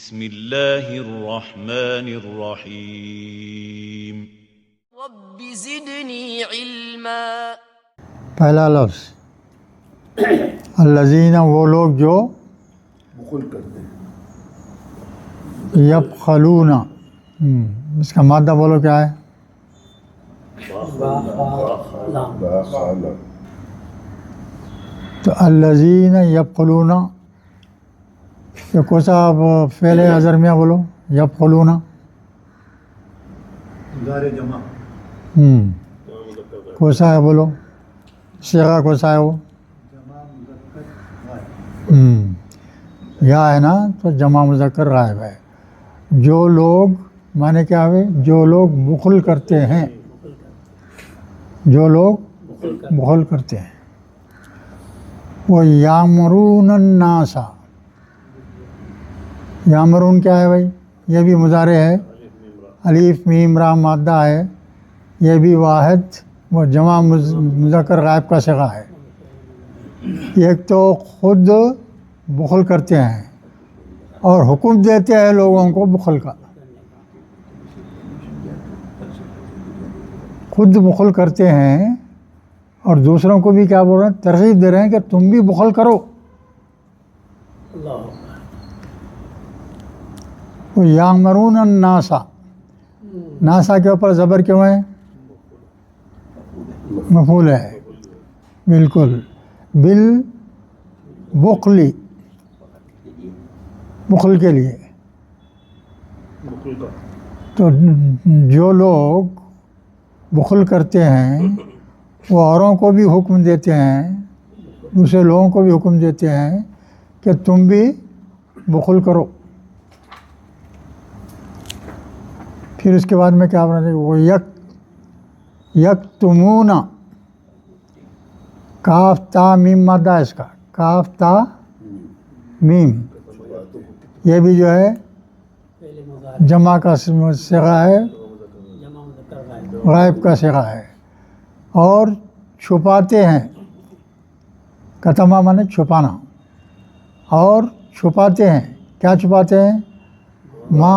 بسم اللہ الرحمن الرحیم رب زدنی علما۔ پہلا لفظ الذین، وہ لوگ جو بخل کرتے ہیں۔ یبخلون، اس کا مادہ بولو کیا ہے؟ باخالہ۔ تو الذین یبخلون، یہ کون سا فعل ہے حضرمیہ بولو؟ یبخلون، مضارع جمع۔ کون سا ہے بولو؟ صیغہ کون سا ہے وہ؟ جمع مذکر غائب۔ یا ہے نا، تو جمع مذکر غائب ہے۔ جو لوگ، معنی کیا ہے؟ جو لوگ بخل کرتے ہیں، جو لوگ بخل کرتے ہیں۔ وہ یامرون الناس، یامرون کیا ہے بھائی؟ یہ بھی مضارع ہے، الف میم را مادہ ہے، یہ بھی واحد وہ جمع مذکر غائب کا صیغہ ہے۔ ایک تو خود بخل کرتے ہیں اور حکم دیتے ہیں لوگوں کو بخل کا، خود بخل کرتے ہیں اور دوسروں کو بھی کیا بول رہے ہیں؟ ترغیب دے رہے ہیں کہ تم بھی بخل کرو۔ یامرون الناسا، ناسا کے اوپر زبر کیوں ہے؟ مفعول ہے، بالکل، بالبخلی، بخل کے لیے۔ تو جو لوگ بخل کرتے ہیں وہ اوروں کو بھی حکم دیتے ہیں، دوسرے لوگوں کو بھی حکم دیتے ہیں کہ تم بھی بخل کرو۔ پھر اس کے بعد میں کیا بنا دیں؟ وہ یکتمون، کاف تا میم مادہ ہے اس کا، کاف تا میم، یہ بھی جو ہے جمع کا صیغہ ہے، غائب کا صیغہ ہے۔ اور چھپاتے ہیں، کتما مانے چھپانا، اور چھپاتے ہیں، کیا چھپاتے ہیں؟ ما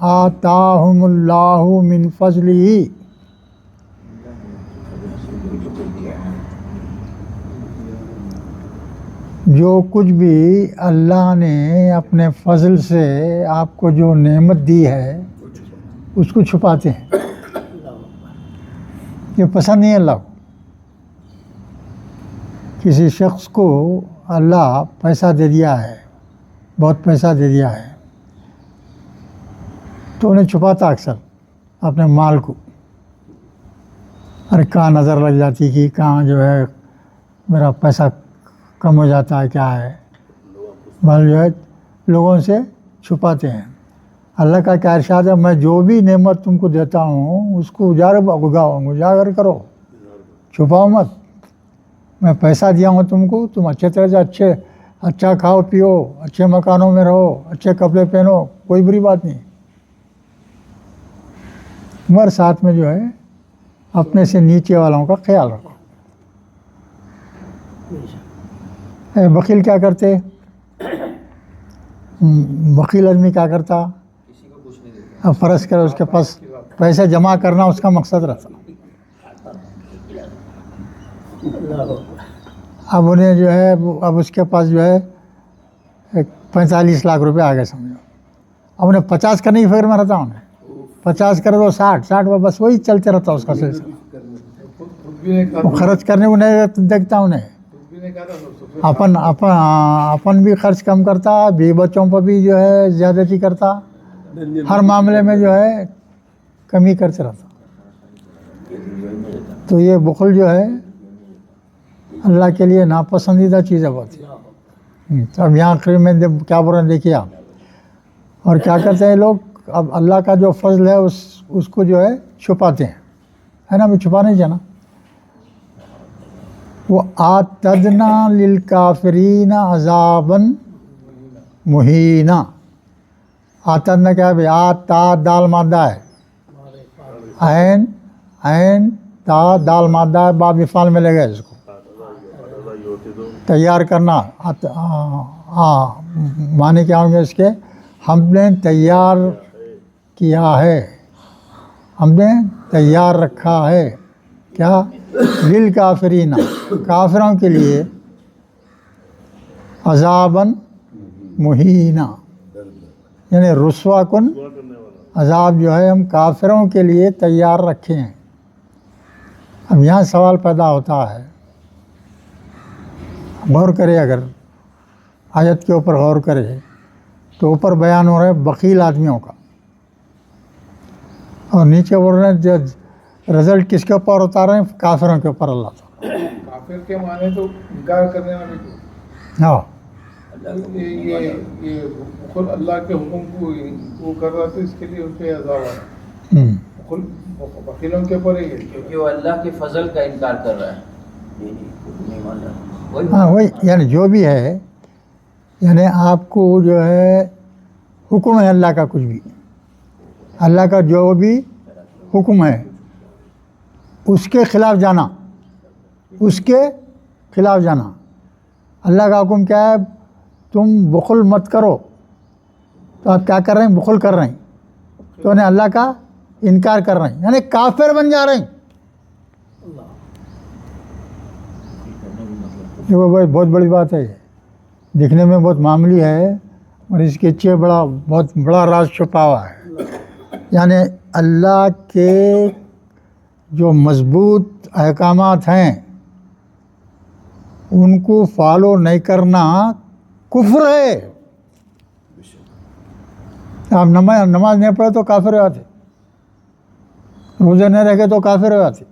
آتاہم اللہ من فضلہ، جو کچھ بھی اللہ نے اپنے فضل سے آپ کو جو نعمت دی ہے اس کو چھپاتے ہیں، یہ پسند نہیں ہے اللہ کو۔ کسی شخص کو اللہ پیسہ دے دیا ہے، بہت پیسہ دے دیا ہے، تو انہیں چھپاتا اکثر اپنے مال کو، ارے کہاں نظر لگ جاتی کہ کہاں جو ہے میرا پیسہ کم ہو جاتا ہے، کیا ہے، مال جو ہے لوگوں سے چھپاتے ہیں۔ اللہ کا کیا ارشاد ہے؟ میں جو بھی نعمت تم کو دیتا ہوں اس کو اجاگر کرو، چھپاؤ مت۔ میں پیسہ دیا ہوں تم کو، تم اچھے طرح سے اچھا کھاؤ پیو، اچھے مکانوں میں رہو، اچھے کپڑے پہنو، کوئی بری بات نہیں، مگر ساتھ میں جو ہے اپنے سے نیچے والوں کا خیال رکھو۔ بخیل کیا کرتے؟ بخیل آدمی کیا کرتا؟ اب فرض کرے اس کے پاس پیسے جمع کرنا اس کا مقصد رہتا، اب انہیں جو ہے اب اس کے پاس جو ہے 45 لاکھ روپے آگے سمجھو، اب انہیں 50 کرنے کی فکر میں رہتا، انہیں 50 کرے تو 60 میں بس وہی چلتے رہتا اس کا سلسلہ، خرچ کرنے کو نہیں دیکھتا انہیں، اپن بھی خرچ کم کرتا، بیوی بچوں پر بھی جو ہے زیادتی کرتا، ہر معاملے میں جو ہے کمی کرتے رہتا۔ تو یہ بخل جو ہے اللہ کے لیے ناپسندیدہ چیز ہے بہت ہی۔ تو اب یہاں آخر میں کیا بول رہے ہیں دیکھیے آپ، اور کیا کرتے ہیں لوگ؟ اب اللہ کا جو فضل ہے اس کو جو ہے چھپاتے ہیں، ہے نا، بھی چھپا نہیں جانا۔ وہ آتدنا للکافرین عذابا مہینا، آتدنا کیا ہے بھائی؟ تا دال مادہ ہے، عین تا دال مادہ ہے، باب افعال میں لے گا اس کو، تیار کرنا، ہاں معنی کیا ہوں گے اس کے؟ ہم نے تیار کیا ہے، ہم نے تیار رکھا ہے کیا؟ للکافرین، کافروں کے لیے، عذاباً مہینہ، یعنی رسوا کن عذاب جو ہے ہم کافروں کے لیے تیار رکھے ہیں۔ اب یہاں سوال پیدا ہوتا ہے، غور کرے، اگر آیت کے اوپر غور کرے تو اوپر بیان ہو رہا ہے بخیل آدمیوں کا، اور نیچے بول رہے ہیں جو رزلٹ کس کے اوپر اتار رہے ہیں؟ کافروں کے اوپر اللہ تعالیٰ۔ کافر کے معنی تو انکار کرنے والے کو، ہاں یہ خود اللہ کے حکم کو وہ کر رہا تھا، اس کے لیے ان پہ عذاب آیا۔ خود وکیلوں کے اوپر ہے کیونکہ وہ اللہ کے فضل کا انکار کر رہا ہے۔ ہاں وہی، یعنی جو بھی ہے، یعنی آپ کو جو ہے حکم ہے اللہ کا، کچھ بھی اللہ کا جو بھی حکم ہے اس کے خلاف جانا، اس کے خلاف جانا۔ اللہ کا حکم کیا ہے؟ تم بخل مت کرو، تو آپ کیا کر رہے ہیں؟ بخل کر رہے ہیں، تو انہیں اللہ کا انکار کر رہے ہیں، یعنی کافر بن جا رہے ہیں۔ دیکھو بھائی، بہت بڑی بات ہے، یہ دکھنے میں بہت معمولی ہے اور اس کے پیچھے بہت بڑا راز چھپا ہوا ہے۔ یعنی اللہ کے جو مضبوط احکامات ہیں ان کو فالو نہیں کرنا کفر ہے۔ آپ نماز نہیں پڑھے تو کافر ہو جاتے، روزے نہیں رکھے تو کافر ہو جاتے۔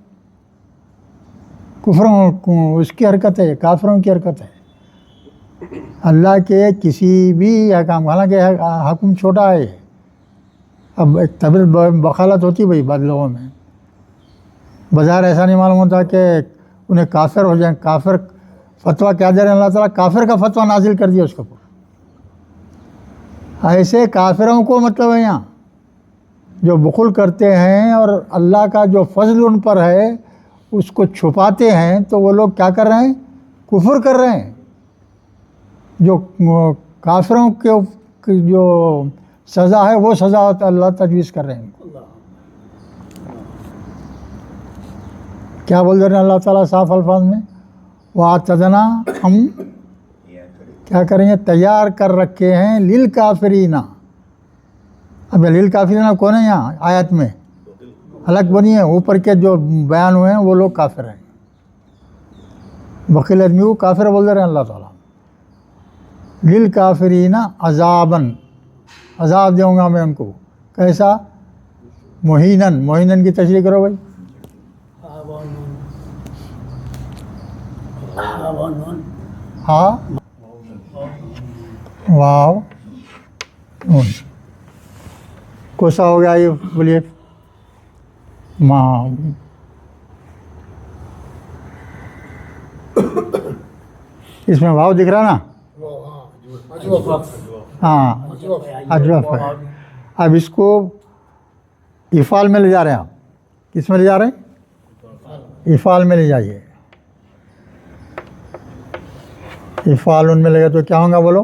کفروں اس کی حرکت ہے، کافروں کی حرکت ہے۔ اللہ کے کسی بھی احکام، حالانکہ حکم چھوٹا ہے، اب ایک طبیعت بخالت ہوتی بھائی بعض لوگوں میں، بظاہر ایسا نہیں معلوم ہوتا کہ انہیں کافر ہو جائیں۔ کافر فتویٰ کیا دے رہے ہیں؟ اللہ تعالیٰ کافر کا فتویٰ نازل کر دیا اس کے اوپر۔ ایسے کافروں کو مطلب ہے یہاں جو بخل کرتے ہیں اور اللہ کا جو فضل ان پر ہے اس کو چھپاتے ہیں، تو وہ لوگ کیا کر رہے ہیں؟ کفر کر رہے ہیں۔ جو کافروں کے جو سزا ہے وہ سزا اللہ تجویز کر رہے ہیں۔ کیا بول رہے ہیں اللہ تعالیٰ صاف الفاظ میں؟ وَأَعْتَدْنَا، ہم کیا کریں گے؟ تیار کر رکھے ہیں للکافرین۔ اب للکافرین کون ہے یہاں آیت میں؟ الگ بنی ہے، اوپر کے جو بیان ہوئے ہیں وہ لوگ کافر ہیں۔ بخیل آدمی کو کافر بول رہے ہیں اللہ تعالیٰ۔ للکافرین عذاباً، عذاب دوں گا میں ان کو، کیسا؟ مہیناً، مہیناً کی تشریح کرو بھائی۔ ہاں واو نون، کوسا ہو گیا یہ بولیے؟ ماں، اس میں واو دکھ رہا نا؟ ہاں اجوف ہے۔ اب اس کو افعال میں لے جا رہے ہیں آپ، کس میں لے جا رہے ہیں؟ افعال میں لے جائیے۔ افعال ان میں لگے تو کیا ہوگا بولو؟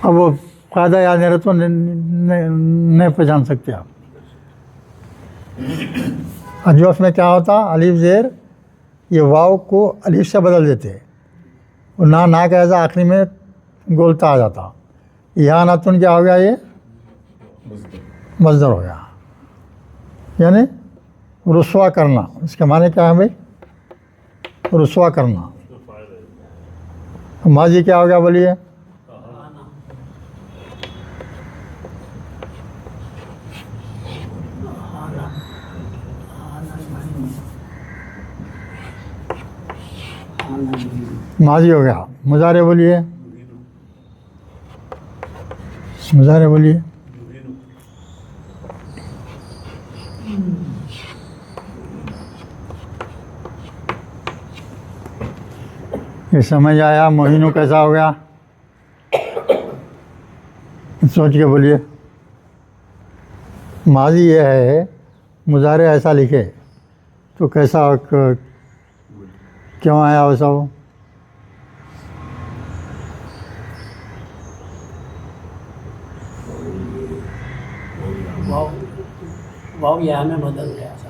اب وہ قاعدہ یاد نہیں رہا تو نہیں پہچان سکتے آپ۔ اجوف میں کیا ہوتا؟ الف زیر، یہ واو کو الف سے بدل دیتے اور نا کا ایسا آخری میں گولتا آ جاتا۔ یہاں ناتن کیا ہو گیا؟ یہ مصدر ہو گیا، یعنی رسوا کرنا۔ اس کے معنی کیا ہے بھائی؟ رسوا کرنا۔ ماضی کیا ہو گیا بولیے؟ ماضی ہو گیا۔ مضارع بولیے، مضارع بولیے۔ یہ سمجھ آیا؟ مہینوں کیسا ہو گیا؟ سوچ کے بولیے۔ ماضی یہ ہے، مضارع ایسا لکھے تو کیسا کیوں آیا ویسا وہ؟ واو یا میں بدل گیا تھا.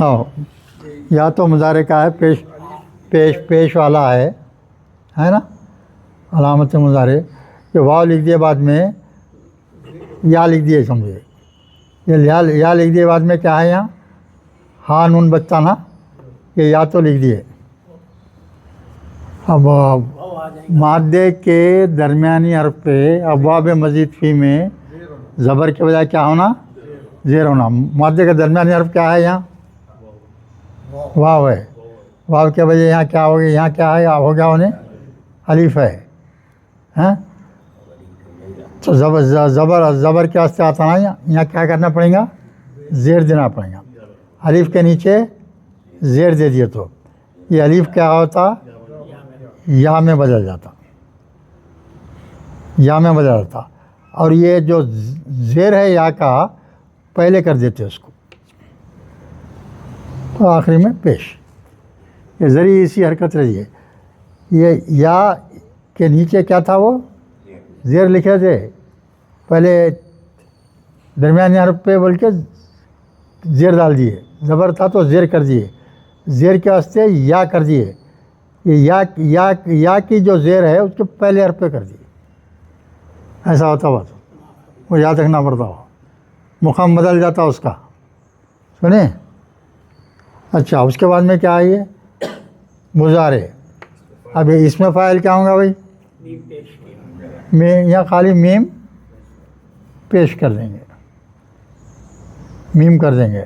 ہاں یا تو مضارع کا ہے، پیش والا ہے نا، علامت مضارع. کہ واو لکھ دیے بعد میں یا لکھ دیے، سمجھے یہ یا لکھ دیے بعد میں کیا ہے یہاں ہاں نون بچتا نا، یہ یا تو لکھ دیے. اب مادے کے درمیانی حرف پہ ابواب مزید فی میں زبر کے بجائے کیا ہونا؟ زیر ہونا. مادے کا درمیانی حرف کیا ہے یہاں؟ واو ہے. واو کے بجائے یہاں کیا ہوگا؟ یہاں کیا ہے؟ ہو گیا انہیں الف ہے. ہاں تو زبر کے واسطے آتا نا، یہاں کیا کرنا پڑے گا؟ زیر دینا پڑے گا. الف کے نیچے زیر دے دیے تو یہ الف کیا ہوتا؟ یا میں بدل جاتا، یا میں بدل جاتا. اور یہ جو زیر ہے یا کا پہلے کر دیتے اس کو، تو آخری میں پیش. یہ ذریعے اسی حرکت رہی ہے. یہ یا کے نیچے کیا تھا؟ وہ زیر لکھے تھے پہلے درمیانی حرف پہ بول کے زیر ڈال دیے. زبر تھا تو زیر کر دیے، زیر کے واسطے یا کر دیے. یہ یا کی جو زیر ہے اس کے پہلے حرف پہ کر دیے. ایسا ہوتا ہوا تو وہ یاد رکھنا پڑتا ہو، مقام بدل جاتا اس کا. سنیں اچھا، اس کے بعد میں کیا آئیے؟ مضارع. اب اس میں فاعل کیا ہوں گا بھائی؟ میں یا خالی میم پیش کر دیں گے، میم کر دیں گے.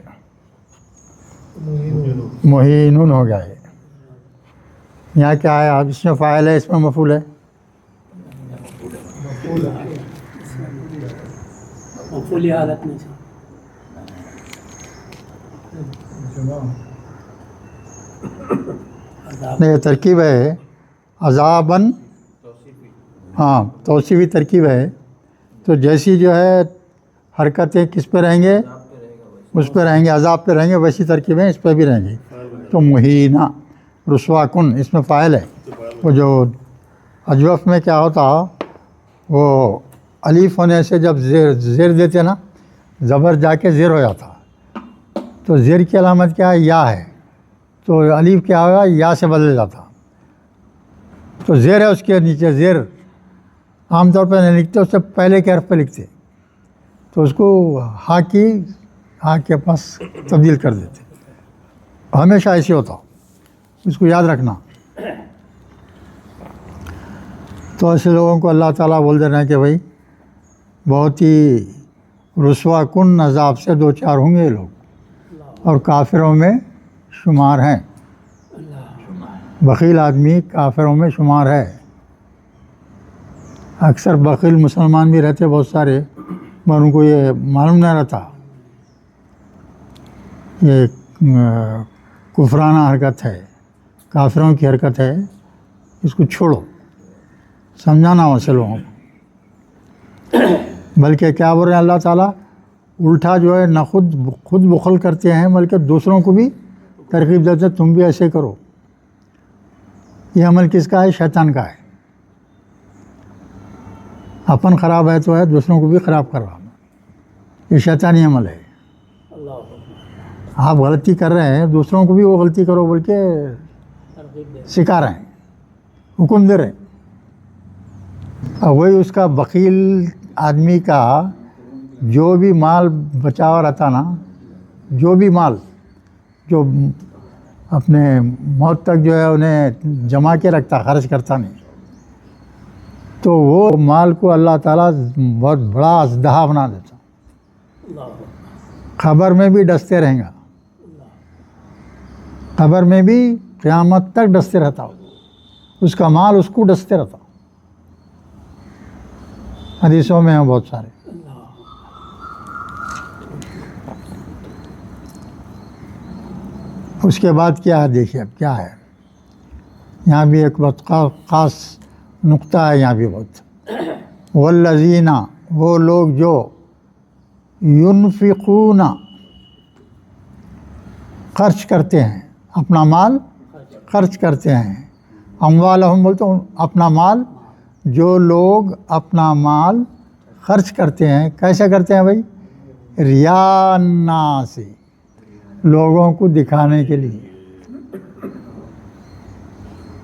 مہینون ہو گیا. ہے یہاں کیا ہے؟ اب اس میں فاعل ہے، اس میں مفعول ہے. مفعولی حالت میں نہیں، ترکیب ہے عذاباً. ہاں توصیفی ترکیب ہے. تو جیسی جو ہے حرکتیں کس پہ رہیں گے؟ اس پہ رہیں گے، عذاب پہ رہیں گے. ویسی ترکیبیں اس پہ بھی رہیں گی. تو مہینہ رسوا کن اس میں فاعل ہے. وہ جو اجوف میں کیا ہوتا، وہ الف ہونے سے جب زیر دیتے نا، زبر جا کے زیر ہو جاتا. تو زیر کی علامت کیا ہے؟ یا ہے. تو الف کیا ہوگا؟ یا سے بدل جاتا. تو زیر ہے اس کے نیچے زیر. عام طور پہ نہیں لکھتے، اس سے پہلے کے حرف پہ لکھتے. تو اس کو ہا کے پاس تبدیل کر دیتے. ہمیشہ ایسے ہوتا، اس کو یاد رکھنا. تو ایسے لوگوں کو اللہ تعالیٰ بول دے رہے ہیں کہ بھائی بہت ہی رسوا کن عذاب سے دو چار ہوں گے لوگ، اور کافروں میں شمار ہیں. بخیل آدمی کافروں میں شمار ہے. اکثر بخیل مسلمان بھی رہتے بہت سارے، مگر ان کو یہ معلوم نہ رہتا. یہ کفرانہ حرکت ہے، کافروں کی حرکت ہے. اس کو چھوڑو، سمجھانا ہو سے لوگوں کو. بلکہ کیا بول رہے ہیں اللہ تعالیٰ؟ الٹا جو ہے نہ خود بخل کرتے ہیں، بلکہ دوسروں کو بھی ترغیب دیتے تم بھی ایسے کرو. یہ عمل کس کا ہے؟ شیطان کا ہے. اپن خراب ہے تو ہے دوسروں کو بھی خراب کروانا، یہ شیطانی عمل ہے. آپ غلطی کر رہے ہیں، دوسروں کو بھی وہ غلطی کرو بول کے سکھا رہے ہیں، حکم دے رہے ہیں. اور وہی اس کا بخیل آدمی کا جو بھی مال بچا ہوا رہتا نا، جو بھی مال جو اپنے موت تک جو ہے انہیں جمع کے رکھتا، خرچ کرتا نہیں، تو وہ مال کو اللہ تعالیٰ بہت بڑا ازدہا بنا دیتا. خبر میں بھی ڈستے رہیں گا، قبر میں بھی قیامت تک ڈستے رہتا. اس کا مال اس کو ڈستے رہتا. حدیثوں میں ہیں بہت سارے. اس کے بعد کیا ہے؟ دیکھیے اب کیا ہے. یہاں بھی ایک بات خاص نقطہ ہے یہاں بھی بہت. والذین وہ لوگ جو ينفقون خرچ کرتے ہیں, اپنا مال خرچ کرتے ہیں. اموالہم بولتے ہیں اپنا مال, جو لوگ اپنا مال خرچ کرتے ہیں کیسے کرتے ہیں بھائی؟ ریا الناس, لوگوں کو دکھانے کے لیے.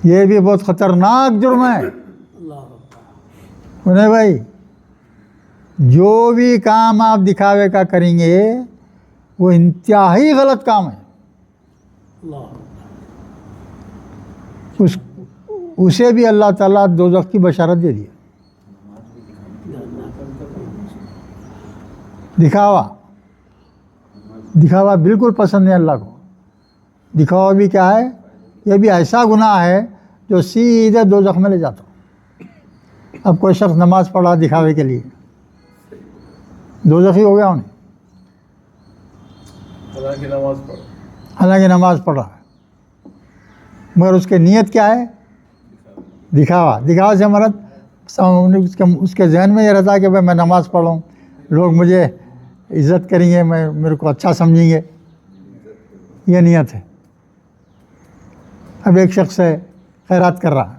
یہ بھی بہت خطرناک جرم ہے. سنیں بھائی, جو بھی کام آپ دکھاوے کا کریں گے وہ انتہائی غلط کام ہے. اسے بھی اللہ تعالیٰ دوزخ کی بشارت دے دی. دکھاوا بالکل پسند ہے اللہ کو. دکھاوا بھی کیا ہے؟ یہ بھی ایسا گناہ ہے جو سیدھے دوزخ میں لے جاتا. اب کوئی شخص نماز پڑھا دکھاوے کے لیے, دوزخی ہو گیا انہیں. حالانکہ نماز پڑھ رہا ہے مگر اس کی نیت کیا ہے؟ دکھاوا. دکھاوا سے مرد اس کے ذہن میں یہ رہتا ہے کہ بھائی میں نماز پڑھوں, لوگ مجھے عزت کریں گے, میرے کو اچھا سمجھیں گے, یہ نیت ہے. اب ایک شخص ہے خیرات کر رہا,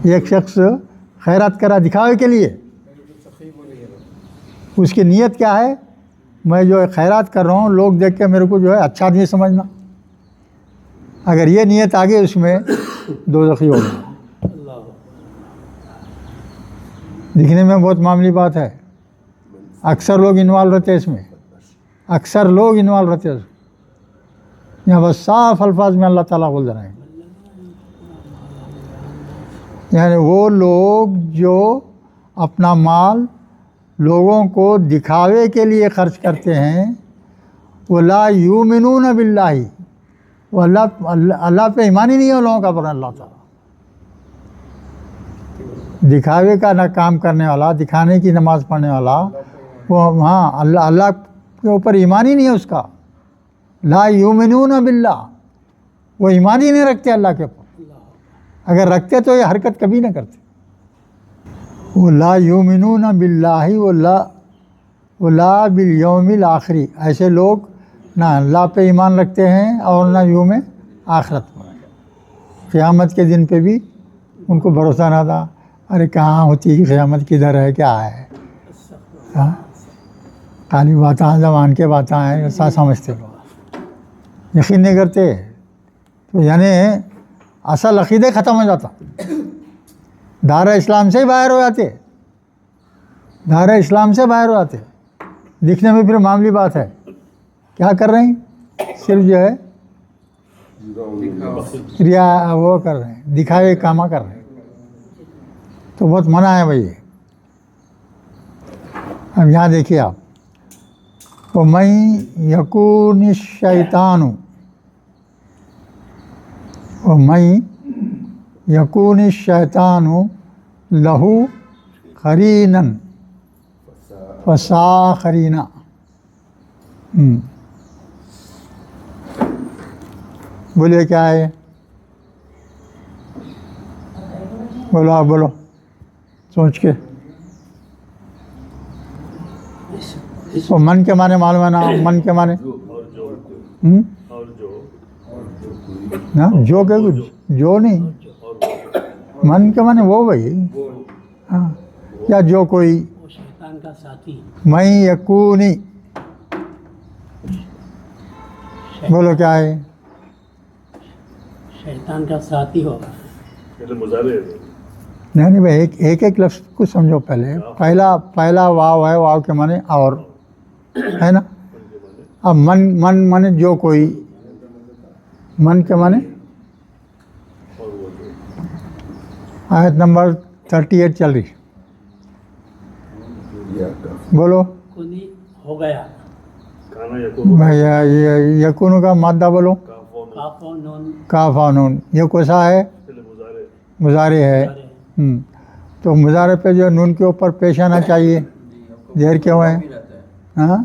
ایک شخص خیرات کر رہا دکھاوے کے لیے. اس کی نیت کیا ہے؟ میں جو ہے خیرات کر رہا ہوں لوگ دیکھ کے میرے کو جو ہے اچھا آدمی سمجھنا. اگر یہ نیت آ گئی اس میں دوزخی ہوگا. دکھنے میں بہت معمولی بات ہے, اکثر لوگ انوالو رہتے ہیں اس میں, اکثر لوگ انوالو رہتے ہیں. یہاں بس صاف الفاظ میں اللہ تعالیٰ بول رہے ہیں, یعنی وہ لوگ جو اپنا مال لوگوں کو دکھاوے کے لیے خرچ کرتے ہیں, وہ لا یؤمنون باللہ, وہ اللہ پہ ایمان ہی نہیں ہے ان لوگوں کا. پر اللہ تعالیٰ دکھاوے کا نہ کام کرنے والا, دکھانے کی نماز پڑھنے والا, وہ ہاں اللہ کے اوپر ایمان ہی نہیں ہے اس کا. لا یؤمنون باللہ, وہ ایمان ہی نہیں رکھتے اللہ کے اوپر. اگر رکھتے تو یہ حرکت کبھی نہ کرتے. وہ لا یؤمنون باللہ ولا بالیوم الآخری, ایسے لوگ نہ اللہ پہ ایمان رکھتے ہیں اور نہ یوم آخرت پر. قیامت کے دن پہ بھی ان کو بھروسہ نہ تھا. ارے کہاں ہوتی ہے قیامت, کدھر ہے, کیا ہے, خالی باتیں زبان کے باتیں ہیں, ایسا سمجھتے لوگ, یقین نہیں کرتے. تو یعنی اصل عقیدے ختم ہو جاتا, دائرہ اسلام سے ہی باہر ہو جاتے, دائرہ اسلام سے باہر ہو جاتے. دکھنے میں پھر معمولی بات ہے, کیا کر رہے ہیں, صرف جو ہے ریا وہ کر رہے ہیں, دکھاوے کامہ کر رہے ہیں. تو بہت منع ہے بھائی. اب یہاں دیکھیے آپ, وَمَن يَكُونِ الشَّيْطَانُ, وَمَن يَكُونِ الشَّيْطَانُ لَهُ قَرِينًا فَسَاءَ قَرِينًا. بولیے کیا ہے, بولو آپ بولو سوچ کے. وہ من کے معنی معلوم ہے نا, من کے معنی جو کہ جو نہیں, من کے معنی وہ بھائی, ہاں, یا جو کوئی. شیطان کا ساتھی, من یکونی, بولو کیا ہے, شیطان کا ساتھی ہوگا. نہیں بھائی, ایک لفظ کو سمجھو پہلے. پہلا واو ہے, واو کے معنی اور ہے نا. اب من مانے جو کوئی, من کے معنی آیت نمبر 38 چل رہی, بولو. کنی ہو گیا, یکون کا مادہ بولو. کاف و نون, کاف و نون, یہ کوسا ہے, مضارع ہے. تو مضارع پہ جو نون کے اوپر پیش آنا چاہیے, زہر کیوں ہے؟ ہاں,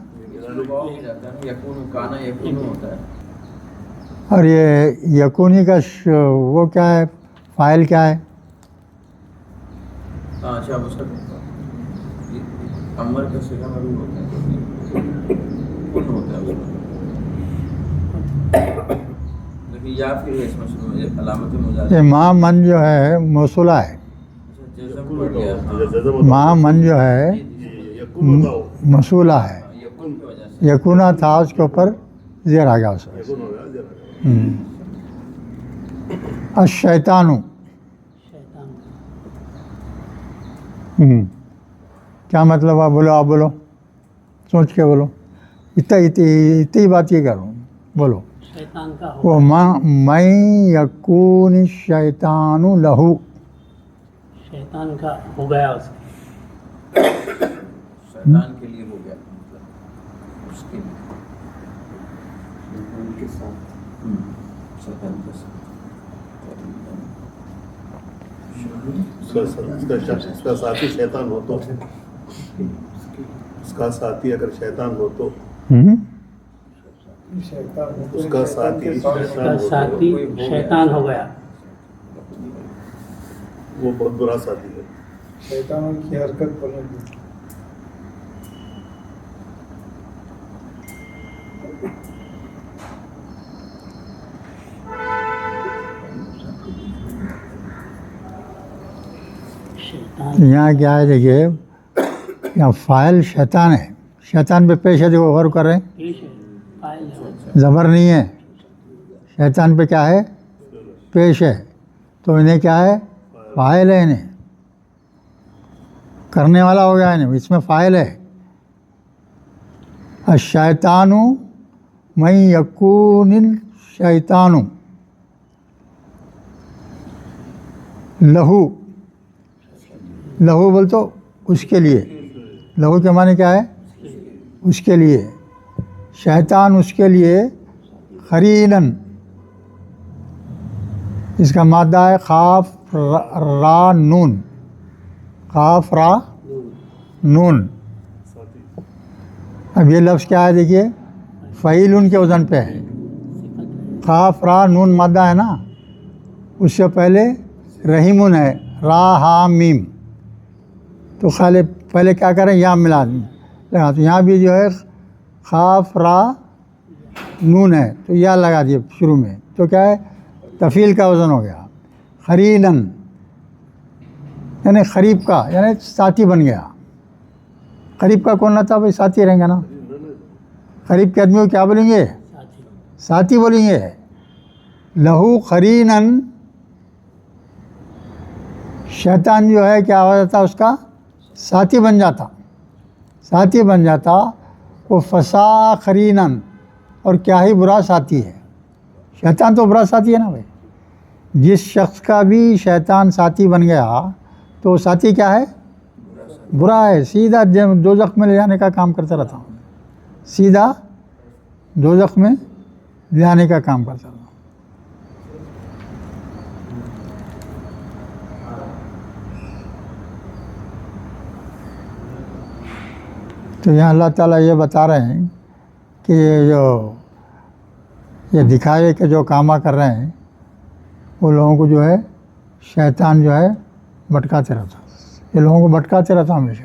اور یہ یکونی کا وہ کیا ہے, فاعل کیا ہے؟ اچھا اس کا امر کا صیغہ میں بھی ہوتا ہے، کن ہوتا ہے اس میں، لیکن یا پھر اس میں شروع میں علامت مضارع ماں من جو ہے موصولہ ہے، جزم پڑ گیا، ہاں ماں من جو ہے موصولہ ہے، یکن کی وجہ سے یکونا تھا اس کے اوپر زیر آ گیا اس میں. الشیطانو شیطان کیا مطلب ہے؟ بولو، آپ بولو، سوچ کے بولو، اتنی بات یہ کرو، بولو. شیطان کا وہ من یکون الشیطان لہو، شیطان کا ہو گیا اس شیطان کے لیے ہو گیا، مطلب اس کے لیے ان کے ساتھ شیطان کے ساتھ اس کا ساتھی شیطان ہو تو، اس کا ساتھی اگر شیطان ہو تو، شیطان ہوتے اس ہیں، کا شیطان کے ساتھی ساتھ کا ساتھی شیطان ہو گیا. وہ بہت برا ساتھی ہے. شیطانوں کی حرکت بلند ہے. شیطان یہاں کیا ہے؟ دیکھیے یہاں فاعل شیطان ہے، شیطان پہ پیش ہے، دیکھو غور کر رہے ہیں، پیش ہے، فاعل ہے. زبر نہیں ہے، شیطان پہ کیا ہے؟ پیش ہے، تو انہیں کیا ہے؟ فاعل ہے، انہیں کرنے والا ہو گیا، انہیں اس میں فاعل ہے. الشیطان من یکون الشیطان لہو، لہو بول تو اس کے لیے، لہو کے معنی کیا ہے؟ اس کے لیے. شیطان اس کے لیے قرینن، اس کا مادہ ہے قاف را نون، قاف را نون. اب یہ لفظ کیا ہے؟ دیکھیے فعیلن کے وزن پہ ہے، قاف را نون مادہ ہے نا، اس سے پہلے رحیمن ہے، را ہا میم، تو خالی پہلے کیا کریں؟ یا ملا دیں. تو یہاں بھی جو ہے قاف را نون ہے تو یا لگا دیے شروع میں، تو کیا ہے؟ تفیل کا وزن ہو گیا. قرینن یعنی قریب کا، یعنی ساتھی بن گیا. قریب کا کون رہتا؟ بھائی ساتھی رہیں گے نا. قریب کے آدمی کو کیا بولیں گے؟ ساتھی. ساتھی بولیں گے. لہو قرینن، شیطان جو ہے کیا ہو جاتا؟ اس کا ساتھی بن جاتا، ساتھی بن جاتا. وہ فسا قرینن، اور کیا ہی برا ساتھی ہے. شیطان تو برا ساتھی ہے نا بھائی. جس شخص کا بھی شیطان ساتھی بن گیا تو وہ ساتھی کیا ہے؟ برا ہے، سیدھا دوزخ میں لے جانے کا کام کرتا رہتا ہوں، سیدھا دوزخ میں لے جانے کا کام کرتا رہتا ہوں. تو یہاں اللہ تعالیٰ یہ بتا رہے ہیں کہ یہ دکھائے کہ جو کامہ کر رہے ہیں وہ لوگوں کو جو ہے شیطان جو ہے بھٹکاتے رہتا، یہ لوگوں کو بھٹکاتے رہتا ہمیشہ.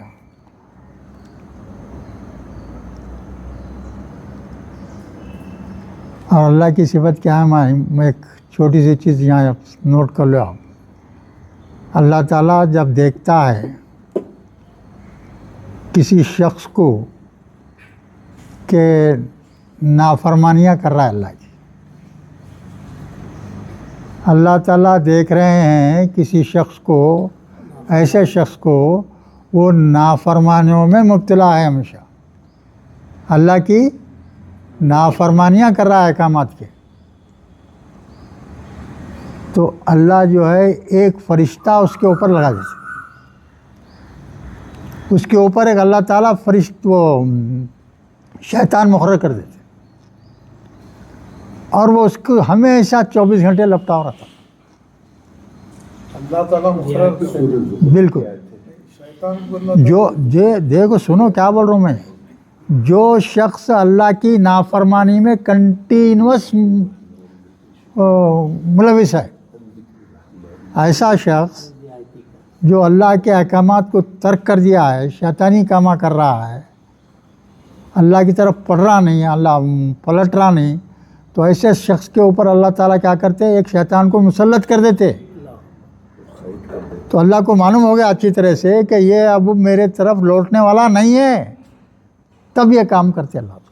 اور اللہ کی صفت کیا ہے؟ میں ایک چھوٹی سی چیز یہاں نوٹ کر لو آپ. اللہ تعالیٰ جب دیکھتا ہے کسی شخص کو کہ نافرمانیاں کر رہا ہے اللہ کی، اللہ تعالیٰ دیکھ رہے ہیں کسی شخص کو، ایسے شخص کو وہ نافرمانیوں میں مبتلا ہے، ہمیشہ اللہ کی نافرمانیاں کر رہا ہے احکامات کے، تو اللہ جو ہے ایک فرشتہ اس کے اوپر لگا دیتا، اس کے اوپر ایک اللہ تعالیٰ وہ شیطان مقرر کر دیتے، اور وہ اس کو ہمیشہ 24 گھنٹے لپٹا ہو رہتا. اللہ تعالیٰ مقرر کرتے ہیں. بالکل. شیطان کو اللہ جو دیکھو سنو کیا بول رہا ہوں میں، جو شخص اللہ کی نافرمانی میں کنٹینوس ملوث ہے، ایسا شخص جو اللہ کے احکامات کو ترک کر دیا ہے، شیطانی کامہ کر رہا ہے، اللہ کی طرف پڑھ رہا نہیں ہے، اللہ پلٹ رہا نہیں، تو ایسے شخص کے اوپر اللہ تعالیٰ کیا کرتے، ایک شیطان کو مسلط کر دیتے. تو اللہ کو معلوم ہو گیا اچھی طرح سے کہ یہ اب میرے طرف لوٹنے والا نہیں ہے، تب یہ کام کرتے اللہ تعالیٰ.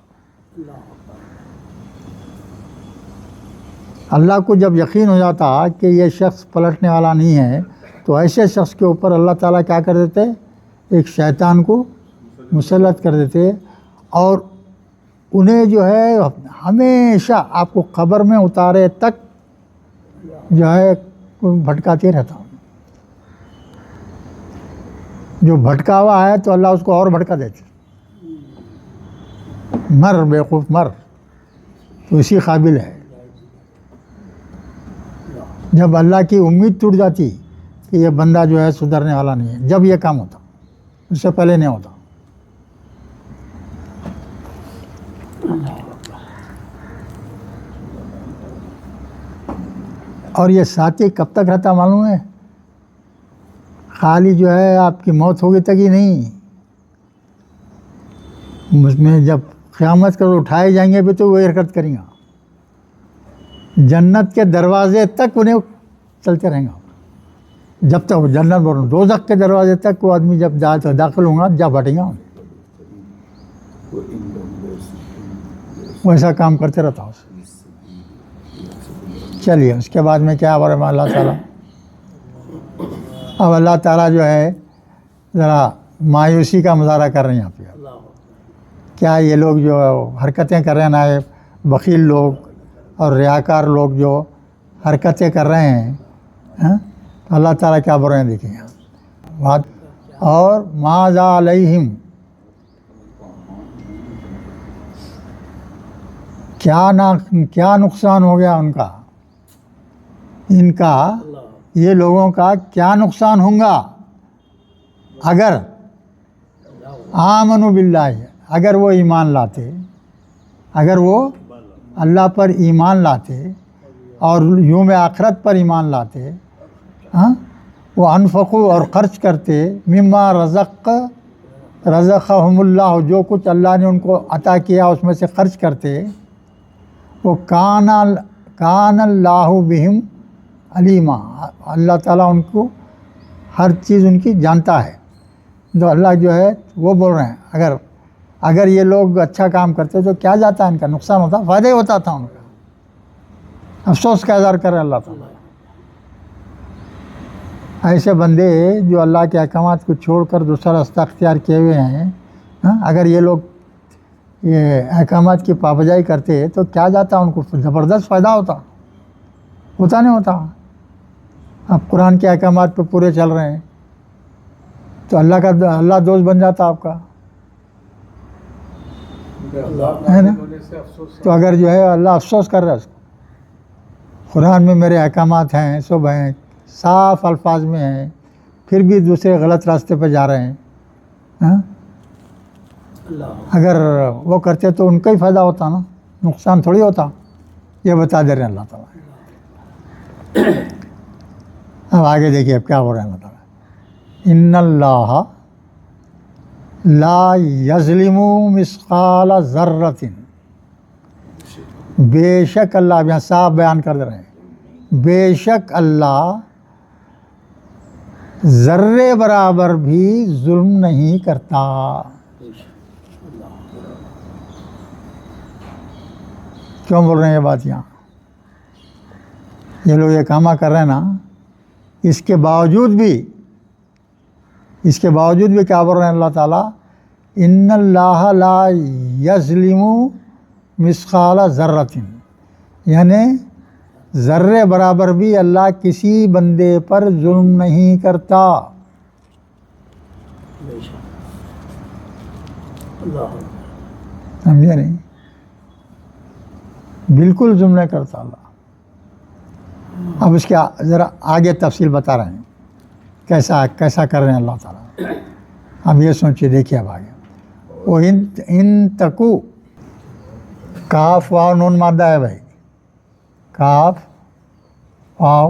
اللہ کو جب یقین ہو جاتا کہ یہ شخص پلٹنے والا نہیں ہے تو ایسے شخص کے اوپر اللہ تعالیٰ کیا کر دیتے، ایک شیطان کو مسلط کر دیتے، اور انہیں جو ہے ہمیشہ آپ کو قبر میں اتارے تک جو ہے بھٹکاتے رہتا ہوں. جو بھٹکا ہوا ہے تو اللہ اس کو اور بھٹکا دیتے، مر بیوقوف مر، تو اسی قابل ہے. جب اللہ کی امید ٹوٹ جاتی کہ یہ بندہ جو ہے سدھرنے والا نہیں ہے، جب یہ کام ہوتا، اس سے پہلے نہیں ہوتا. اور یہ ساتھی کب تک رہتا معلوم ہے؟ خالی جو ہے آپ کی موت ہوگی تک ہی نہیں، اس میں جب قیامت کر اٹھائے جائیں گے بھی تو وہی حرکت کریں گا. جنت کے دروازے تک انہیں چلتے رہیں گا، جب تک جنت بولوں دوزخ کے دروازے تک وہ آدمی جب داخل ہوں گا جب ہٹیں گا، ویسا کام کرتے رہتا ہوں. چلیے اس کے بعد میں کیا بولے اللہ تعالیٰ. اب اللہ تعالیٰ جو ہے ذرا مایوسی کا مظاہرہ کر رہے ہیں یہاں پہ. کیا یہ لوگ جو حرکتیں کر رہے ہیں نا، بخیل لوگ اور ریاکار لوگ جو حرکتیں کر رہے ہیں، اللہ تعالیٰ کیا بول رہے ہیں دیکھیں یہاں. اور ماذا علیہم، کیا نقصان ہو گیا ان کا یہ لوگوں کا کیا نقصان ہوگا اگر آمنوا باللہ، اگر وہ ایمان لاتے، اگر وہ اللہ پر ایمان لاتے اور یوم آخرت پر ایمان لاتے، وہ انفقوا اور خرچ کرتے، مما رزقہم اللہ، جو کچھ اللہ نے ان کو عطا کیا اس میں سے خرچ کرتے، وہ کان اللہ بہم علیما، اللہ تعالیٰ ان کو ہر چیز ان کی جانتا ہے. تو اللہ جو ہے وہ بول رہے ہیں اگر یہ لوگ اچھا کام کرتے تو کیا جاتا، ان کا نقصان ہوتا، فائدہ ہی ہوتا تھا ان کا. افسوس کا اظہار کر رہے اللہ تعالیٰ. ایسے بندے جو اللہ کے احکامات کو چھوڑ کر دوسرا راستہ اختیار کیے ہوئے ہیں، اگر یہ لوگ یہ احکامات کی پابجائی کرتے تو کیا جاتا، ان کو زبردست فائدہ ہوتا نہیں ہوتا. آپ قرآن کے احکامات پہ پورے چل رہے ہیں تو اللہ دوست بن جاتا آپ کا، ہے نا. تو اگر جو ہے اللہ افسوس کر رہا ہے اس کو، قرآن میں میرے احکامات ہیں، سب ہیں، صاف الفاظ میں ہیں، پھر بھی دوسرے غلط راستے پہ جا رہے ہیں. اگر وہ کرتے تو ان کا ہی فائدہ ہوتا نا، نقصان تھوڑی ہوتا. یہ بتا دے رہے ہیں اللہ تعالیٰ. اب آگے دیکھیے اب کیا ہو رہا ہے اللہ تعالیٰ. ان اللہ لا یظلم مثقال ذرۃ، بے شک اللہ، اب یہاں صاف بیان کر دے رہے ہیں، بے شک اللہ ذرے برابر بھی ظلم نہیں کرتا. کیوں بول رہے ہیں یہ بات یہاں؟ یہ لوگ یہ کامہ کر رہے ہیں نا، اس کے باوجود بھی کیا بول رہے ہیں اللہ تعالیٰ، ان اللہ لا یظلم مثقال ذرۃ، یعنی ذرے برابر بھی اللہ کسی بندے پر ظلم نہیں کرتا. سمجھے نہیں؟ بالکل ظلم نہیں کرتا اللہ. اب اس کے ذرا آگے تفصیل بتا رہے ہیں کیسا کر رہے ہیں اللہ تعالیٰ. اب یہ سوچیے، دیکھیے اب آگے. وہ ان تکو، کاف واو نون مادہ ہے بھائی، کاف واو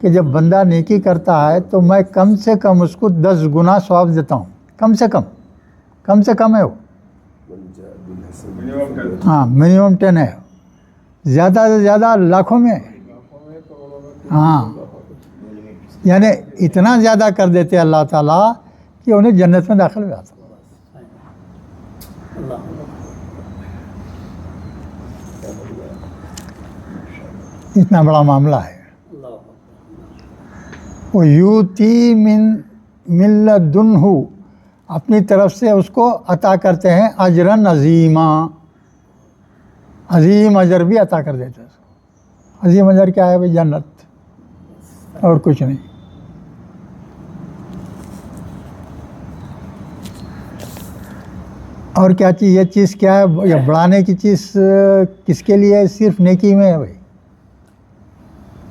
کہ جب بندہ نیکی کرتا ہے تو میں کم سے کم اس کو 10 گنا ثواب دیتا ہوں، کم سے کم ہے وہ، ہاں منیمم 10 ہے، زیادہ سے زیادہ لاکھوں میں ہے۔ ہاں یعنی اتنا زیادہ کر دیتے ہیں اللہ تعالیٰ کہ انہیں جنت میں داخل ہو جاتا۔ اللہ اتنا بڑا معاملہ ہے۔ اللہ وہ یوتی من لدنہ، اپنی طرف سے اس کو عطا کرتے ہیں اجرن عظیما، عظیم اجر بھی عطا کر دیتے ہیں۔ عظیم اجر کیا ہے بھائی؟ جنت اور کچھ نہیں۔ اور کیا چیز، یہ چیز کیا ہے؟ یہ بڑھانے کی چیز کس کے لیے ہے؟ صرف نیکی میں ہے بھائی،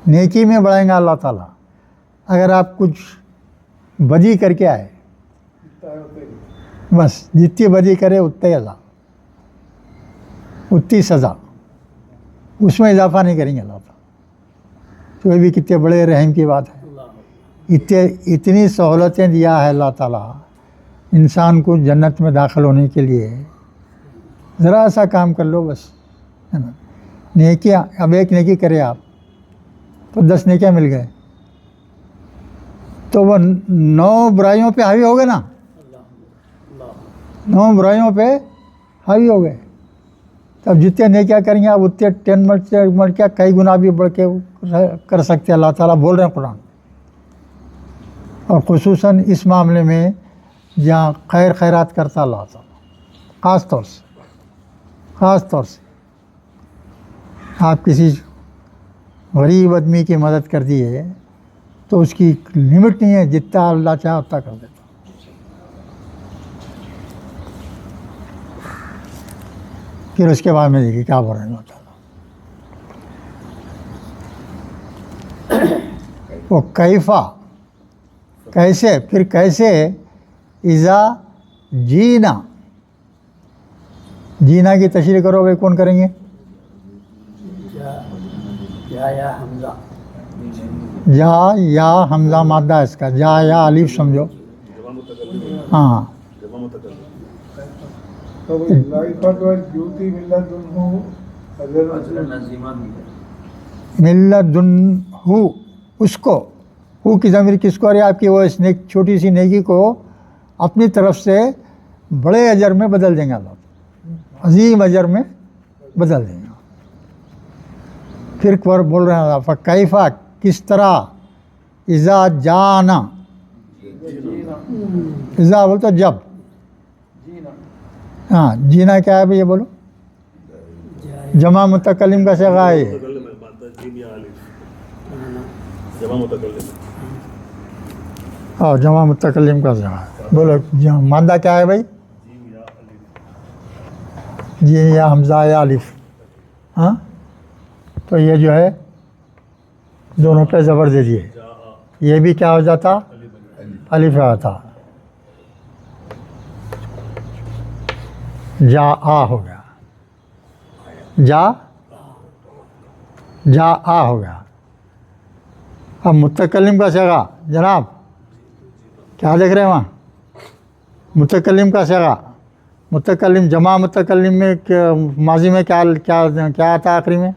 نیکی میں بڑھائیں گا اللہ تعالیٰ۔ اگر آپ کچھ بدی کر کے آئے، بس جتنی بدی کرے اتنی عذاب، اتنی سزا، اس میں اضافہ نہیں کریں گے اللہ تعالیٰ۔ تو یہ بھی کتنے بڑے رحم کی بات ہے۔ اتنی سہولتیں دیا ہے اللہ تعالیٰ انسان کو جنت میں داخل ہونے کے لیے، ذرا سا کام کر لو بس، ہے نا۔ نیکیاں، اب ایک نیکی کرے آپ تو 10 نیکیاں مل گئے، تو وہ 9 برائیوں پہ حاوی ہو گئے نا، 9 برائیوں پہ حاوی ہو گئے۔ تب جتنے نیکیاں کریں گے آپ اتنے 10 مر کیا کئی گنا بھی بڑھ کے کر سکتے ہیں، اللہ تعالیٰ بول رہے ہیں قرآن۔ اور خصوصاً اس معاملے میں جہاں خیرات کرتا اللہ تعالیٰ، خاص طور سے آپ کسی غریب آدمی کی مدد کر دیے تو اس کی لمٹ نہیں ہے، جتنا اللہ چاہے اتنا کر دیتا۔ پھر اس کے بعد میں دیکھیے کیا بول رہے ہیں اللہ تعالیٰ، وہ کیفا، کیسے، پھر کیسے، اذا جینا، جینا کی تشریح کرو بھائی، کون کریں گے؟ جا یا حمزہ، جا یا حمزہ مادہ ہے اس کا، جا یا الف سمجھو، ہاں۔ تو لائفہ جو ہے یوتی ملت انہوں اجر نظیمہ بھی ہے۔ ملدنہ، اس کو، ہو کی ضمیر کس کو؟ ارے آپ کی وہ اس چھوٹی سی نیکی کو اپنی طرف سے بڑے اجر میں بدل دیں گے اللہ، عظیم اجر میں بدل دیں گے۔ پھر بول رہے ہیں اللہ، فکیفا، کس طرح، اذا جانا، اذا بول تو جب، ہاں جینا کیا ہے بھئی یہ بولو؟ جمع متکلم کا صیغہ ہے یہ، اور جمع متکلم کا صیغہ ہے، بولو مادہ کیا ہے بھائی؟ جی یا حمزہ یا الف، ہاں۔ تو یہ جو ہے دونوں پہ زبر دے دیے، یہ بھی کیا ہو جاتا؟ الف آتا، جا آ ہو گیا، جا آ ہو گیا۔ اب متکلم کا صیغہ جناب کیا دیکھ رہے ہیں وہاں؟ متکلم کا صیغہ، متکلم، جمع متکلم میں ماضی میں کیا آتا آخری میں؟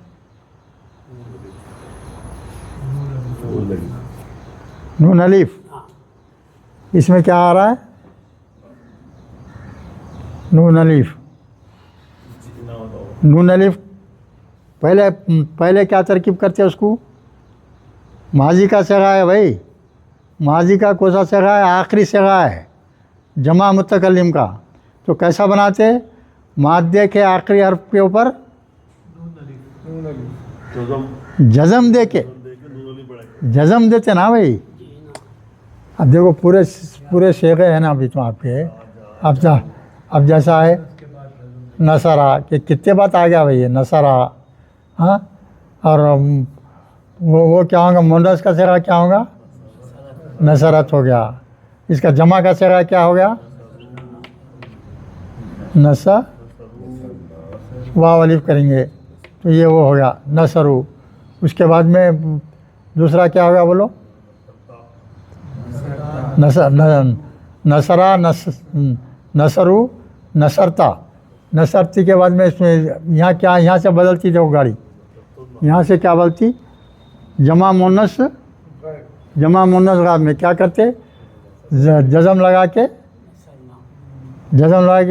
نون الف، اس میں کیا آ رہا ہے؟ نون الف، نون الف پہلے کیا ترکیب کرتے ہیں اس کو؟ ماضی کا صیغہ ہے بھائی، ماضی کا کون سا صیغہ ہے؟ آخری صیغہ ہے جمع متکلم کا، تو کیسا بناتے؟ مادے کے آخری حرف کے اوپر جزم دے کے، جزم دیتے نا بھائی۔ اب دیکھو پورے صیغے ہیں نا ابھی تو آپ کے، اب جیسا ہے نصرہ، کہ کتنے بات آ گیا بھائی نصرہ، ہاں۔ اور وہ کیا ہوگا؟ مونس کا صیغہ کیا ہوگا؟ نصرت ہو گیا۔ اس کا جمع کا صیغہ کیا ہو گیا؟ نصر، واو الف کریں گے تو یہ وہ ہو گیا نصرو۔ اس کے بعد میں دوسرا کیا ہوگا بولو؟ نصرا نصرو نصرتا. نصرتی کے بعد میں اس میں یہاں کیا، یہاں سے بدلتی تھی وہ گاڑی، یہاں سے کیا بدلتی؟ جمع مونس غائب میں کیا کرتے؟ جزم لگا کے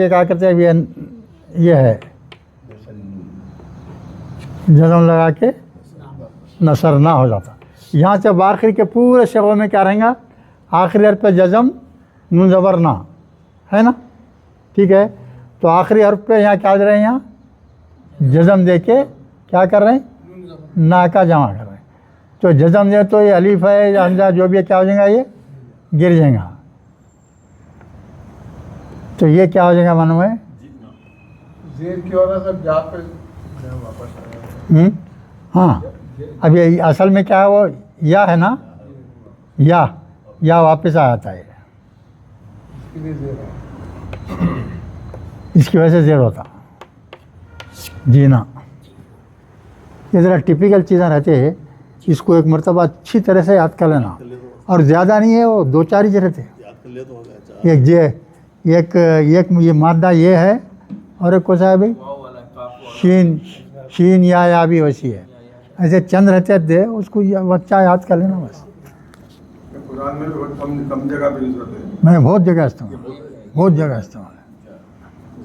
کیا کرتے؟ یہ ہے جزم لگا کے نصر نہ ہو جاتا. یہاں سے باخر کے پورے شعبوں میں کیا رہیں گا؟ آخری حرف پہ جزم نون زبر نہ ہے نا، ٹھیک ہے. تو آخری حرف پہ یہاں کیا دے رہے ہیں؟ یہاں جزم دے کے کیا کر رہے ہیں؟ نا کا جمع کر رہے ہیں. تو جزم دے تو یہ الف ہے یا حمزہ جو بھی ہے کیا ہو جائے گا؟ یہ گر جائے گا. تو یہ کیا ہو جائے گا معلوم ہے؟ زیر کی وجہ سے جا پہ واپس آیا. ہاں اب یہ اصل میں کیا ہے؟ وہ یا ہے نا، یا واپس آ جاتا ہے، اس کے لیے زیر ہے. اس کی وجہ سے زیر ہوتا. جی نا، یہ ذرا ٹپیکل چیزیں رہتے ہیں، اس کو ایک مرتبہ اچھی طرح سے یاد کر لینا. اور زیادہ نہیں ہے، وہ 2-4 ہی رہتے. یاد کر لیا تو ہو گیا. ایک یہ مادہ یہ ہے، اور ایک کون سا ہے بھائی؟ شین یا بھی ویسی ہے. ایسے چند رہتے تھے، اس کو بچہ یاد کر لینا بس. قرآن میں بھی بہت کم جگہ پہ یوز ہوتے ہیں. میں بہت جگہ استعمال ہے.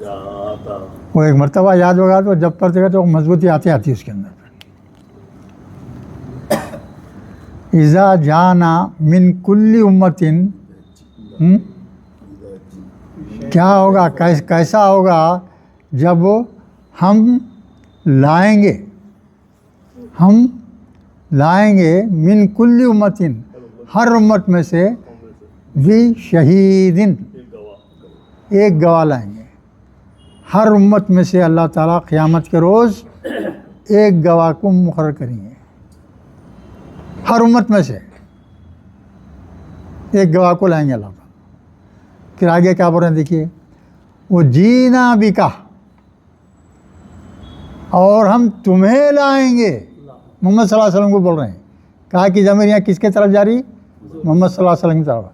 جاتا وہ ایک مرتبہ یاد ہوگا تو جب پڑھتے گا تو مضبوطی آتی اس کے اندر. اذا جانا من کل امتن، کیا ہوگا، کیسا ہوگا جب ہم لائیں گے من کل امتن، ہر امت میں سے بھی شہیدن، ایک گواہ لائیں گے. ہر امت میں سے اللہ تعالیٰ قیامت کے روز ایک گواہ کو مقرر کریں گے. ہر امت میں سے ایک گواہ کو لائیں گے اللہ تعالیٰ. پھر آگے کیا بول رہے ہیں دیکھیے، وہ جینا بھی کا، اور ہم تمہیں لائیں گے. محمد صلی اللہ علیہ وسلم کو بول رہے ہیں. کہا کہ ضمیر یہاں کس کے طرف جاری؟ محمد صلی اللہ علیہ وسلم کی طرف.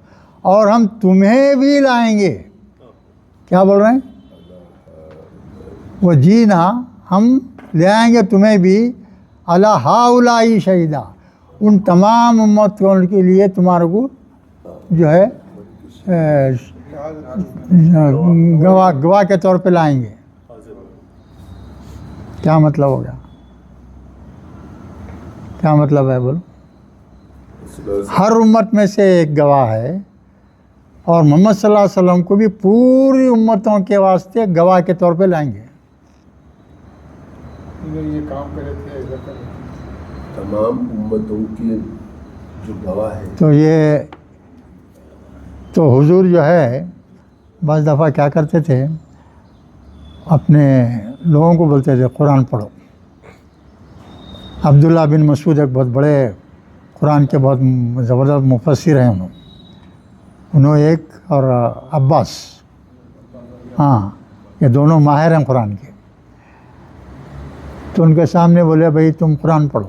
اور ہم تمہیں بھی لائیں گے. کیا بول رہے ہیں؟ وہ جینا، ہم لے آئیں گے تمہیں بھی، علی ہؤلاء شہیدا، ان تمام امتوں کے لیے تمہارے کو جو ہے گواہ کے طور پہ لائیں گے. کیا مطلب ہو گیا؟ کیا مطلب ہے بولو؟ ہر امت میں سے ایک گواہ ہے، اور محمد صلی اللہ علیہ وسلم کو بھی پوری امتوں کے واسطے گواہ کے طور پہ لائیں گے. یہ کام کرے تھے، ایسا کرے تھے. تمام امتوں کی جو گواہ ہے. تو یہ تو حضور جو ہے بعض دفعہ کیا کرتے تھے، اپنے لوگوں کو بولتے تھے قرآن پڑھو. عبداللہ بن مسعود ایک بہت بڑے قرآن کے بہت زبردست مفسر ہیں. انہوں ایک اور عباس، ہاں یہ دونوں ماہر ہیں قرآن کے. تو ان کے سامنے بولے بھائی تم قرآن پڑھو.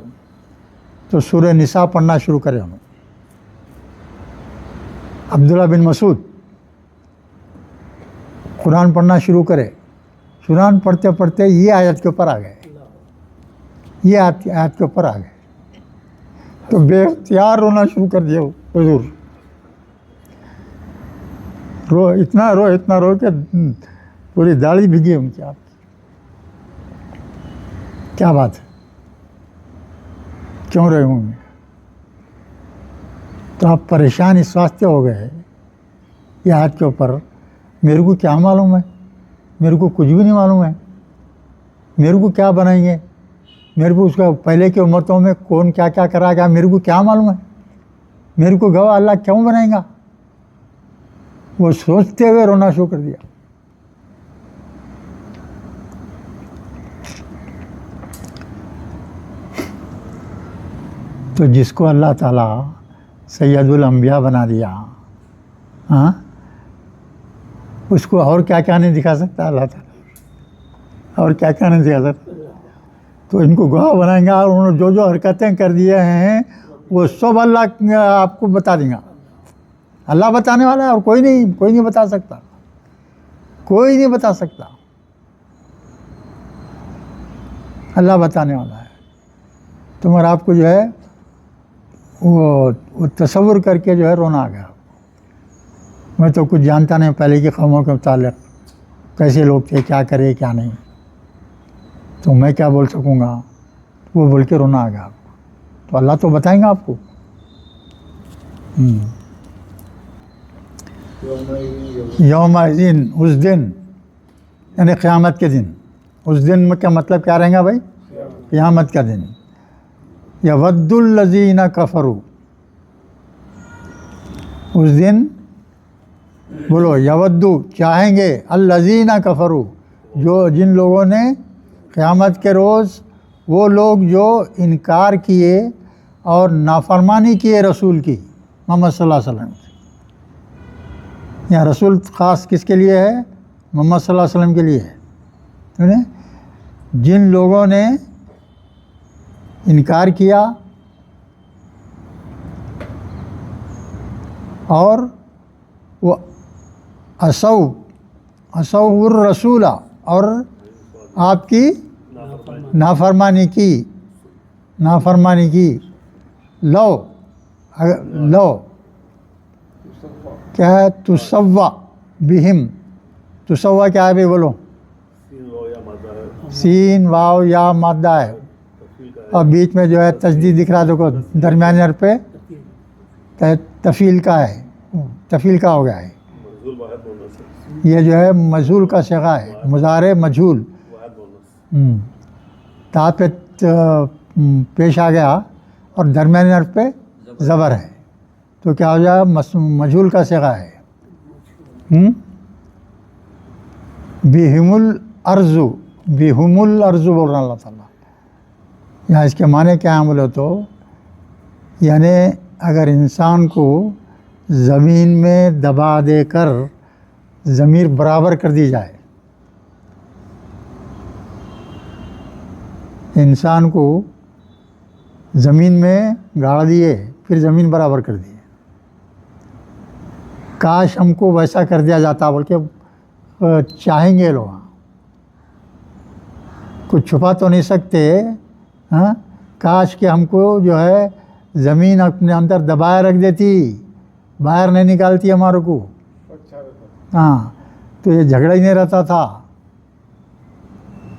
تو سورہ نساء پڑھنا شروع کرے انہوں. عبداللہ بن مسعود قرآن پڑھنا شروع کرے. قرآن پڑھتے پڑھتے یہ آیت کے اوپر آ گئے، یہ آیت کے اوپر آ گئے. تو بے اختیار رونا شروع کر دیا حضور. اتنا رو کہ پوری داڑھی بھیگی ان کی. آپ کیا بات ہے، کیوں رہے ہوں گے؟ تو آپ پریشان اس واسطے ہو گئے یہ آیت کے اوپر. میرے کو کیا معلوم ہے، میرے کو کچھ بھی نہیں معلوم ہے. میرے کو کیا بنائیں گے، میرے کو اس کا پہلے کے امتوں میں کون کیا کیا کرا گیا، میرے کو کیا معلوم ہے. میرے کو گواہ اللہ کیوں بنائیں گا؟ وہ سوچتے ہوئے رونا شروع کر دیا. تو جس کو اللہ تعالیٰ سید الانبیاء بنا دیا، ہاں، اس کو اور کیا کیا نہیں دکھا سکتا اللہ تعالیٰ، اور کیا کیا نہیں دکھا سکتا. تو ان کو گواہ بنائیں گا، اور انہوں نے جو حرکتیں کر دیے ہیں وہ سب اللہ آپ کو بتا دیں گا. اللہ بتانے والا ہے اور کوئی نہیں بتا سکتا, کوئی نہیں بتا سکتا. اللہ بتانے والا ہے. تو مگر آپ کو جو ہے وہ تصور کر کے جو ہے رونا آ گیا. میں تو کچھ جانتا نہیں پہلے کی قوموں کے متعلق, کیسے لوگ تھے, کیا کرے کیا نہیں, تو میں کیا بول سکوں گا. وہ بول کے رونا آ گیا. تو اللہ تو بتائیں گا آپ کو. یوم دن, اس دن یعنی قیامت کے دن. اس دن کا مطلب کیا رہیں گا بھائی؟ قیامت کا دن. یود الذین کفروا, اس دن بولو یودو چاہیں گے, الذین کفروا جو جن لوگوں نے قیامت کے روز, وہ لوگ جو انکار کیے اور نافرمانی کیے رسول کی, محمد صلی اللہ علیہ وسلم کی. یہاں رسول خاص کس کے لیے ہے؟ محمد صلی اللہ علیہ وسلم کے لیے ہے. جن لوگوں نے انکار کیا اور وہ عصوا الرسول, اور آپ کی نافرمانی کی, لو کیا ہے؟ تسوا بہم. تسوا کیا ہے بھائی بولو؟ سین واو یا مادہ ہے, اور بیچ میں جو ہے تجدید دکھ رہا, دیکھو درمیانی حرف پہ تفیل کا ہے, تفیل کا ہو گیا ہے. یہ جو ہے مجہول کا صیغہ ہے, مضارع مجہول. تا پہ پیش آ گیا اور درمیانی حرف پہ زبر ہے, تو کیا ہو جائے؟ مجہول کا صیغہ ہے. بہم الارض, بہم الارض بول رہا اللہ تعالیٰ. یہاں اس کے معنی کیا ہے بولے تو, یعنی اگر انسان کو زمین میں دبا دے کر ضمیر برابر کر دی جائے, انسان کو زمین میں گاڑ دیے پھر زمین برابر کر دیے, کاش ہم کو ویسا کر دیا جاتا, بلکہ چاہیں گے لوگ, کچھ چھپا تو نہیں سکتے. ہاں, کاش کہ ہم کو جو ہے زمین اپنے اندر دبائے رکھ دیتی, باہر نہیں نکالتی ہمارے کو. ہاں, تو یہ جھگڑا ہی نہیں رہتا تھا.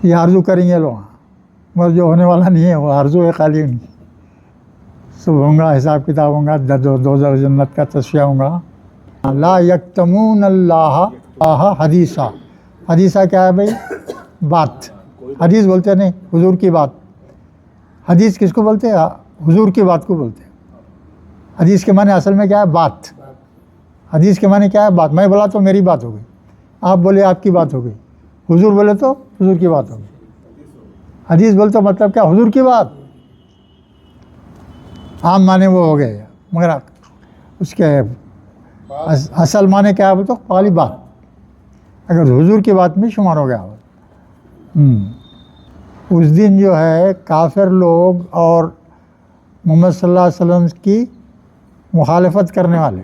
یہ آرزو کریں گے لوگ, مگر جو ہونے والا نہیں ہے وہ آرزو ہے خالی. سب ہوں گا, حساب کتاب ہوں گا, دوزخ جنت کا تصفیہ ہوں گا. لا یکتمون اللہ حدیثا. حدیثہ کیا ہے بھائی؟ بات. حدیث بولتے نہیں, حضور کی بات. حدیث کس کو بولتے ہیں؟ حضور کی بات کو بولتے ہیں. حدیث کے معنی اصل میں کیا ہے؟ بات. حدیث کے معنی کیا ہے؟ بات. میں بولا تو میری بات ہو گئی, آپ بولے آپ کی بات ہو گئی, حضور بولے تو حضور کی بات ہو گئی. حدیث بولے تو مطلب کیا؟ حضور کی بات. عام معنی وہ ہو گئے, مگر اس کے اصل معنی کیا ہے بولے تو خالی بات. اگر حضور کی بات میں شمار ہو گیا. اس دن جو ہے کافر لوگ اور محمد صلی اللہ علیہ وسلم کی مخالفت کرنے والے,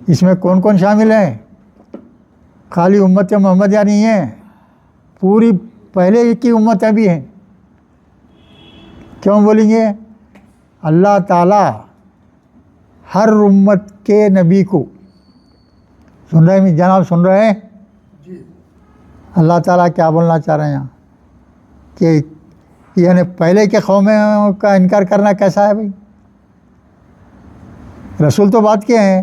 اس میں کون کون شامل ہیں؟ خالی امت محمدیہ نہیں ہے, پوری پہلے کی امتیں بھی ہیں. کیوں بولیں گے؟ اللہ تعالیٰ ہر امت کے نبی کو, سن رہے ہیں جناب, سن رہے ہیں؟ اللہ تعالیٰ کیا بولنا چاہ رہے ہیں یہاں کہ یعنی پہلے کے قوموں کا انکار کرنا کیسا ہے بھائی؟ رسول تو بات کے ہیں,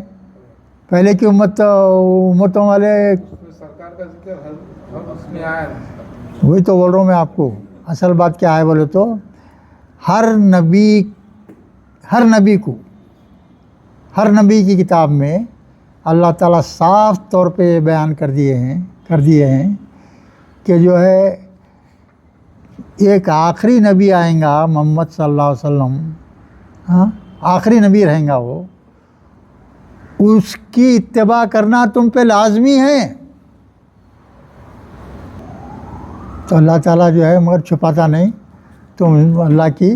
پہلے کی امتوں والے, سرکار کا ذکر ہر اس میں آیا ہے. وہی تو بول رہا ہوں میں آپ کو. اصل بات کیا ہے بولے تو, ہر نبی کی کتاب میں اللہ تعالیٰ صاف طور پہ بیان کر دیے ہیں کہ جو ہے ایک آخری نبی آئیں گا, محمد صلی اللہ علیہ وسلم. ہاں, آخری نبی رہیں گا وہ, اس کی اتباع کرنا تم پہ لازمی ہے. تو اللہ تعالیٰ جو ہے مگر چھپاتا نہیں, تم اللہ کی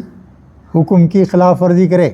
حکم کی خلاف ورزی کرے